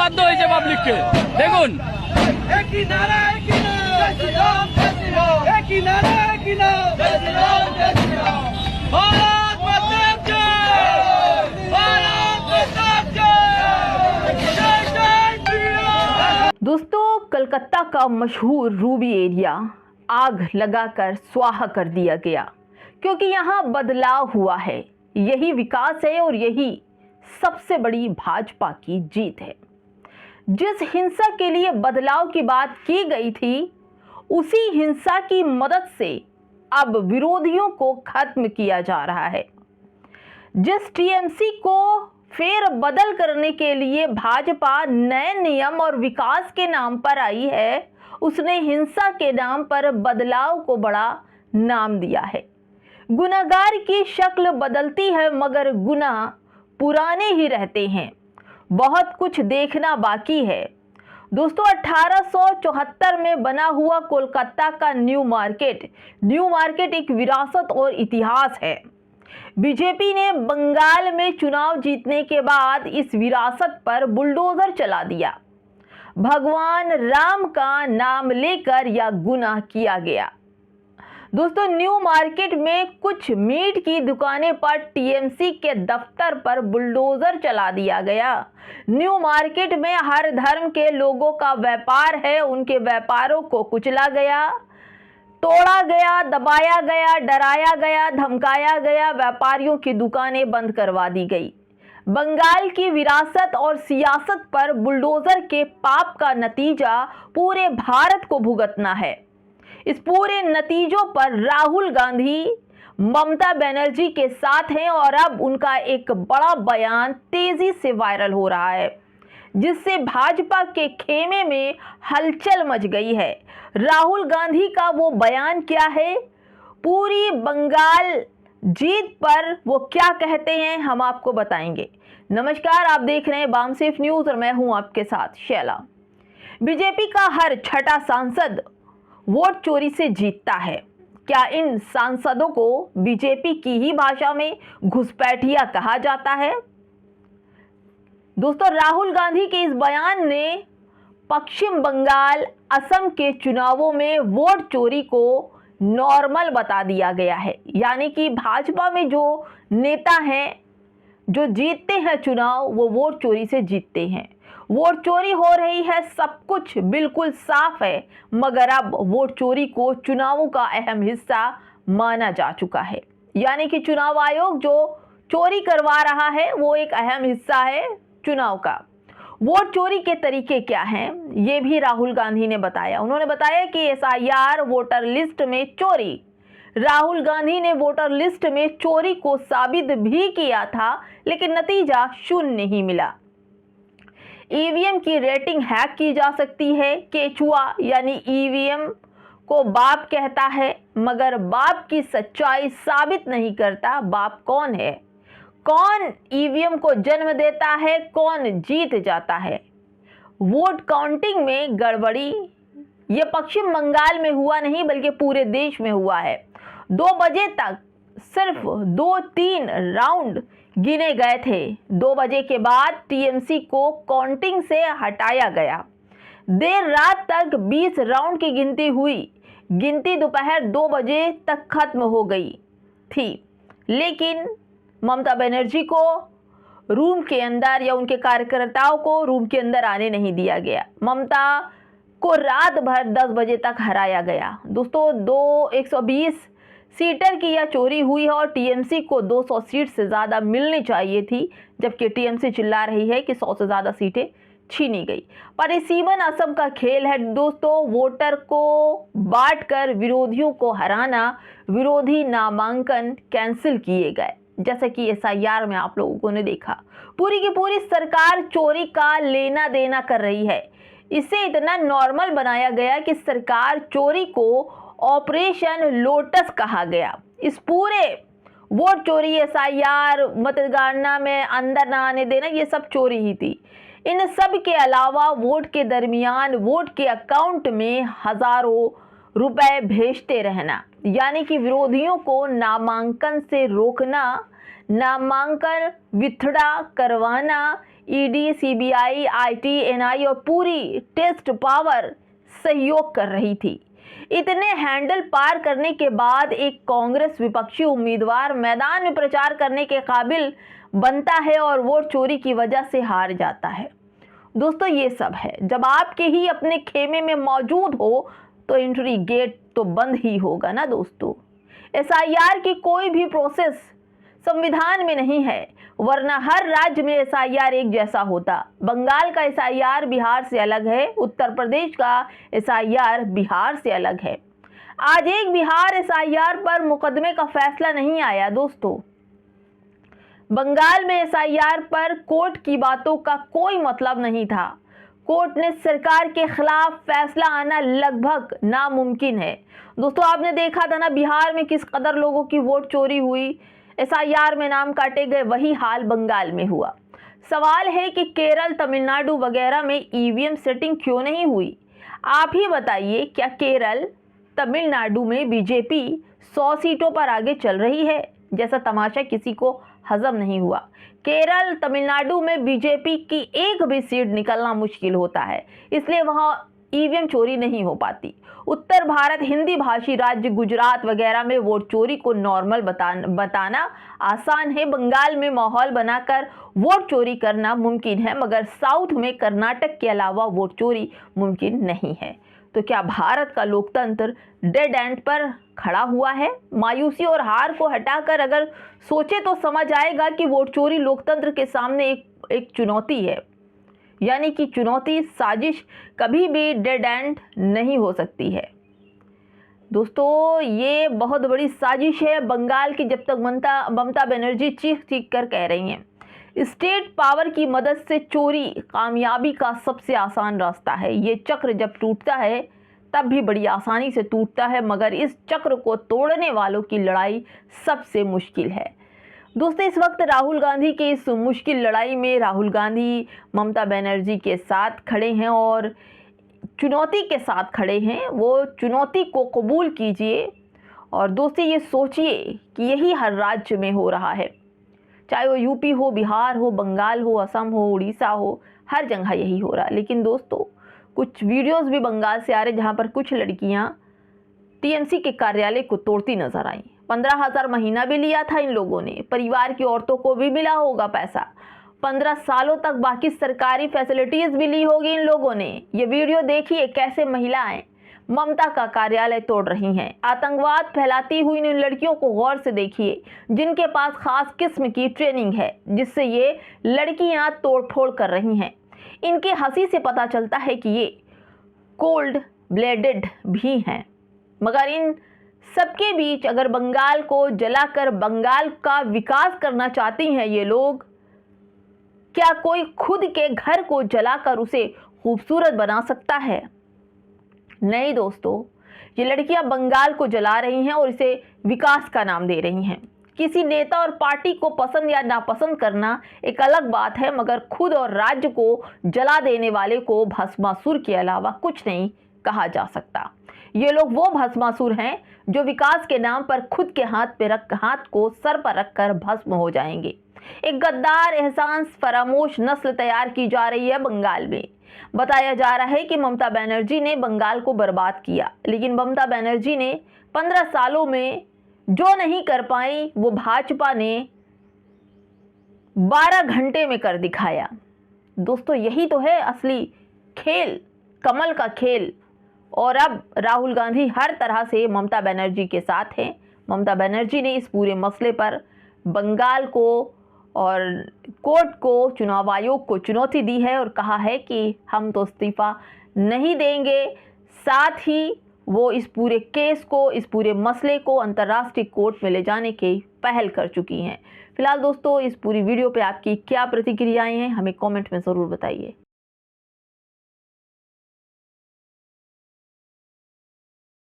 বাধ্য হয়েছে পাবলিককে। দেখুন একই নারা একই নাম জয় শ্রীরাম জয় শ্রীরাম একই নারা একই নাম জয় শ্রীরাম জয় শ্রীরাম ভারত মাতা কি भारत माता की जय जय श्री राम। दोस्तों, कलकत्ता का मशहूर रूबी एरिया आग लगाकर स्वाहा कर दिया गया क्योंकि यहाँ बदलाव हुआ है। यही विकास है और यही सबसे बड़ी भाजपा की जीत है। जिस हिंसा के लिए बदलाव की बात की गई थी, उसी हिंसा की मदद से अब विरोधियों को खत्म किया जा रहा है। जिस टीएमसी को फेर बदल करने के लिए भाजपा नए नियम और विकास के नाम पर आई है, उसने हिंसा के नाम पर बदलाव को बड़ा नाम दिया है। गुनाहगार की शक्ल बदलती है मगर गुनाह पुराने ही रहते हैं। बहुत कुछ देखना बाकी है। दोस्तों, 1874 में बना हुआ कोलकाता का न्यू मार्केट एक विरासत और इतिहास है। बीजेपी ने बंगाल में चुनाव जीतने के बाद इस विरासत पर बुलडोजर चला दिया। भगवान राम का नाम लेकर यह गुनाह किया गया। दोस्तों, न्यू मार्केट में कुछ मीट की दुकानें पर टीएमसी के दफ्तर पर बुलडोजर चला दिया गया। न्यू मार्केट में हर धर्म के लोगों का व्यापार है, उनके व्यापारों को कुचला गया, तोड़ा गया, दबाया गया, डराया गया, धमकाया गया, व्यापारियों की दुकानें बंद करवा दी गई। बंगाल की विरासत और सियासत पर बुलडोजर के पाप का नतीजा पूरे भारत को भुगतना है। इस पूरे नतीजों पर राहुल गांधी ममता बनर्जी के साथ हैं और अब उनका एक बड़ा बयान तेजी से वायरल हो रहा है, जिससे भाजपा के खेमे में हलचल मच गई है। राहुल गांधी का वो बयान क्या है, पूरी बंगाल जीत पर वो क्या कहते हैं, हम आपको बताएंगे। नमस्कार, आप देख रहे हैं बामसेफ न्यूज और मैं हूं आपके साथ शैला। बीजेपी का हर छठा सांसद वोट चोरी से जीतता है। क्या इन सांसदों को बीजेपी की ही भाषा में घुसपैठिया कहा जाता है? दोस्तों, राहुल गांधी के इस बयान ने पश्चिम बंगाल, असम के चुनावों में वोट चोरी को नॉर्मल बता दिया गया है। यानी कि भाजपा में जो नेता हैं, जो जीतते हैं चुनाव, वो वोट चोरी से जीतते हैं। वोट चोरी हो रही है, सब कुछ बिल्कुल साफ है, मगर अब वोट चोरी को चुनावों का अहम हिस्सा माना जा चुका है। यानी कि चुनाव आयोग जो चोरी करवा रहा है, वो एक अहम हिस्सा है चुनाव का। वोट चोरी के तरीके क्या हैं, ये भी राहुल गांधी ने बताया। उन्होंने बताया कि एसआईआर वोटर लिस्ट में चोरी, राहुल गांधी ने वोटर लिस्ट में चोरी को साबित भी किया था, लेकिन नतीजा शून्य ही मिला। ईवीएम की रेटिंग हैक की जा सकती है। केचुआ यानी ईवीएम को बाप कहता है, मगर बाप की सच्चाई साबित नहीं करता। बाप कौन है, कौन ईवीएम को जन्म देता है, कौन जीत जाता है। वोट काउंटिंग में गड़बड़ी, ये पश्चिम बंगाल में हुआ नहीं बल्कि पूरे देश में हुआ है। 2 बजे तक सिर्फ 2-3 राउंड गिने गए थे। 2 बजे के बाद टीएमसी को काउंटिंग से हटाया गया। देर रात तक 20 राउंड की गिनती हुई। गिनती दोपहर 2 बजे तक खत्म हो गई थी, लेकिन ममता बनर्जी को रूम के अंदर या उनके कार्यकर्ताओं को रूम के अंदर आने नहीं दिया गया। ममता को रात भर 10 बजे तक हराया गया। दोस्तों, 120 सीटर की यह चोरी हुई है और टीएमसी को 200 सीट से ज़्यादा मिलनी चाहिए थी, जबकि टीएमसी चिल्ला रही है कि 100 से ज़्यादा सीटें छीनी गई। पर इस इवन असम का खेल है दोस्तों, वोटर को बांटकर विरोधियों को हराना। विरोधी नामांकन कैंसिल किए गए, जैसा कि एसआईआर में आप लोगों ने देखा। पूरी की पूरी सरकार चोरी का लेना देना कर रही है। इसे इतना नॉर्मल बनाया गया कि सरकार चोरी को ऑपरेशन लोटस कहा गया। इस पूरे वोट चोरी, एसआईआर, मतगणना में अंदर ना आने देना, ये सब चोरी ही थी। इन सब के अलावा वोट के दरमियान वोट के अकाउंट में हजारों रुपए भेजते रहना, यानी कि विरोधियों को नामांकन से रोकना, नामांकन विथड्रा करवाना, ईडी, सीबीआई, आईटी, एनआई और पूरी टेस्ट पावर सहयोग कर रही थी। इतने हैंडल पार करने के बाद एक कांग्रेस विपक्षी उम्मीदवार मैदान में प्रचार करने के काबिल बनता है और वोट चोरी की वजह से हार जाता है। दोस्तों, ये सब है। जब आपके ही अपने खेमे में मौजूद हो तो एंट्री गेट तो बंद ही होगा ना दोस्तों। एसआईआर की कोई भी प्रोसेस संविधान में नहीं है, वरना हर राज्य में एसआईआर एक जैसा होता। बंगाल का एसआईआर बिहार से अलग है, उत्तर प्रदेश का एसआईआर बिहार से अलग है। आज एक बिहार एसआईआर पर मुकदमे का फैसला नहीं आया दोस्तों। बंगाल में एसआईआर पर कोर्ट की बातों का कोई मतलब नहीं था। कोर्ट ने सरकार के खिलाफ फैसला आना लगभग नामुमकिन है। दोस्तों, आपने देखा था ना बिहार में किस कदर लोगों की वोट चोरी हुई, एसआईआर में नाम काटे गए। वही हाल बंगाल में हुआ। सवाल है कि केरल, तमिलनाडु वगैरह में ईवीएम सेटिंग क्यों नहीं हुई? आप ही बताइए, क्या केरल, तमिलनाडु में बीजेपी 100 सीटों पर आगे चल रही है? जैसा तमाशा किसी को हजम नहीं हुआ। केरल, तमिलनाडु में बीजेपी की एक भी सीट निकलना मुश्किल होता है, इसलिए वहां ईवीएम चोरी नहीं हो पाती। उत्तर भारत, हिंदी भाषी राज्य गुजरात वगैरह में वोट चोरी को नॉर्मल बताना आसान है। बंगाल में माहौल बनाकर वोट चोरी करना मुमकिन है, मगर साउथ में कर्नाटक के अलावा वोट चोरी मुमकिन नहीं है। तो क्या भारत का लोकतंत्र डेड एंड पर खड़ा हुआ है? मायूसी और हार को हटाकर अगर सोचे तो समझ आएगा कि वोट चोरी लोकतंत्र के सामने एक चुनौती है। यानी कि चुनौती, साजिश कभी भी डेड एंड नहीं हो सकती है। दोस्तों, ये बहुत बड़ी साजिश है बंगाल की, जब तक ममता बनर्जी चीख चीख कर कह रही हैं। स्टेट पावर की मदद से चोरी कामयाबी का सबसे आसान रास्ता है। ये चक्र जब टूटता है तब भी बड़ी आसानी से टूटता है, मगर इस चक्र को तोड़ने वालों की लड़ाई सबसे मुश्किल है। दोस्तों, इस वक्त राहुल गांधी के इस मुश्किल लड़ाई में राहुल गांधी ममता बनर्जी के साथ खड़े हैं और चुनौती के साथ खड़े हैं। वो चुनौती को कबूल कीजिए और दोस्तों, ये सोचिए कि यही हर राज्य में हो रहा है, चाहे वो यूपी हो, बिहार हो, बंगाल हो, असम हो, उड़ीसा हो, हर जगह यही हो रहा है। लेकिन दोस्तों, कुछ वीडियोस भी बंगाल से आ रहे जहां पर कुछ लड़कियां टीएमसी के कार्यालय को तोड़ती नजर आई। 15,000 महीना भी लिया था इन लोगों ने। परिवार की औरतों को भी मिला होगा पैसा। 15 सालों तक बाकी सरकारी फैसिलिटीज भी ली होगी इन लोगों ने। ये वीडियो देखिए कैसे महिलाएं ममता का कार्यालय तोड़ रही हैं। आतंकवाद फैलाती हुई इन लड़कियों को गौर से देखिए, जिनके पास खास किस्म की ट्रेनिंग है, जिससे ये लड़कियां तोड़-फोड़ कर रही हैं। इनकी हंसी से पता चलता है कि ये कोल्ड ब्लेडेड भी हैं। मगर इन सबके बीच अगर बंगाल को जलाकर बंगाल का विकास करना चाहती हैं ये लोग, क्या कोई खुद के घर को जलाकर उसे खूबसूरत बना सकता है? नहीं दोस्तों, ये लड़कियां बंगाल को जला रही हैं और इसे विकास का नाम दे रही हैं। किसी नेता और पार्टी को पसंद या नापसंद करना एक अलग बात है, मगर खुद और राज्य को जला देने वाले को भस्मासुर के अलावा कुछ नहीं कहा जा सकता। ये लोग वो भस्मासुर हैं जो विकास के नाम पर खुद के हाथ को सर पर रखकर भस्म हो जाएंगे। एक गद्दार, एहसान फरामोश नस्ल तैयार की जा रही है बंगाल में। बताया जा रहा है कि ममता बनर्जी ने बंगाल को बर्बाद किया, लेकिन ममता बनर्जी ने 15 सालों में जो नहीं कर पाई वो भाजपा ने 12 घंटे में कर दिखाया। दोस्तों, यही तो है असली खेल, कमल का खेल। और अब राहुल गांधी हर तरह से ममता बनर्जी के साथ हैं। ममता बनर्जी ने इस पूरे मसले पर बंगाल को और कोर्ट को, चुनाव आयोग को चुनौती दी है और कहा है कि हम तो इस्तीफा नहीं देंगे। साथ ही वो इस पूरे केस को, इस पूरे मसले को अंतर्राष्ट्रीय कोर्ट में ले जाने की पहल कर चुकी हैं। फिलहाल दोस्तों, इस पूरी वीडियो पे आपकी क्या प्रतिक्रियाएं हैं, हमें कमेंट में ज़रूर बताइए।